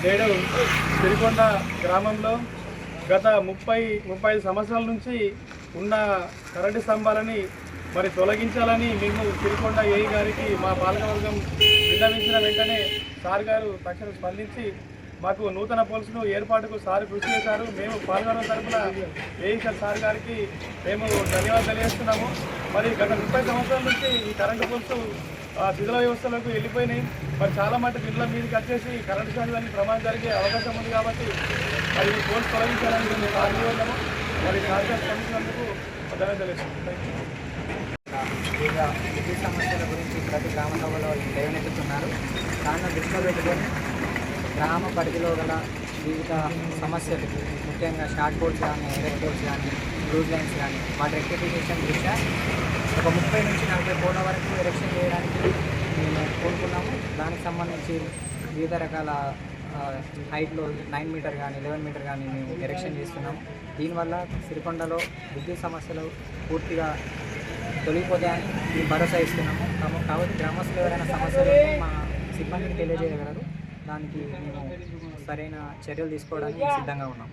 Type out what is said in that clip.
నేడు సిరికొండ గ్రామంలో గత 35 సంవత్సరాల నుంచి ఉన్న కరెంటు స్తంభాలని మరి తొలగించాలని మేము సిరికొండ ఏఈ గారికి మా పాలకవర్గం విన్నవించిన వెంటనే సార్ గారు తక్షణం స్పందించి మాకు నూతన పోల్స్ను ఏర్పాటుకు సార్ కృషి చేశారు. మేము పాల్గొన్న తరఫున ఏఈ సార్ గారికి మేము ధన్యవాదాలు తెలియజేస్తున్నాము. మరి గత 30 సంవత్సరాల నుంచి ఈ కరెంటు పోల్స్ శిథిల వ్యవస్థలకు వెళ్ళిపోయినాయి. మరి చాలా మటుకు ఇళ్ళ మీదకి వచ్చేసి కరెంటు షాకులన్నీ ప్రమాదం జరిగే అవకాశం ఉంది కాబట్టి మరి ఈ పోల్స్ తొలగించాలని మేము సాధించాము. మరి సార్గా స్పందించినందుకు ధన్యవాదాలు తెలియజేస్తున్నాం. విద్యుత్ సమస్యల గురించి ప్రతి గ్రామ సభలో లేవనెత్తుతున్నారు. దాన్ని దృష్టిలో పెట్టుకొని గ్రామ పరిధిలో గల వివిధ సమస్యలు, ముఖ్యంగా షార్ట్ బోర్డ్స్ కానీ, ఎలక్ట్రిక్ బోర్డ్స్ కానీ, లూజ్ లైన్స్ కానీ, వాటి రెక్టిఫికేషన్ దృష్ట్యా ఒక 30 నుంచి 40 కోట్ల వరకు ఎరెక్షన్ చేయడానికి మేము కోరుకున్నాము. దానికి సంబంధించి వివిధ రకాల హైట్లో 9 మీటర్ కానీ 11 మీటర్ కానీ మేము ఎరెక్షన్ చేస్తున్నాము. దీనివల్ల సిరికొండలో విద్యుత్ సమస్యలు పూర్తిగా తొలగిపోతాయని మేము భరోసా ఇస్తున్నాము. కాబట్టి గ్రామస్తులు ఎవరైనా సమస్యలు మా సిబ్బందికి తెలియజేయగలరు. దానికి మేము సరైన చర్యలు తీసుకోవడానికి సిద్ధంగా ఉన్నాం.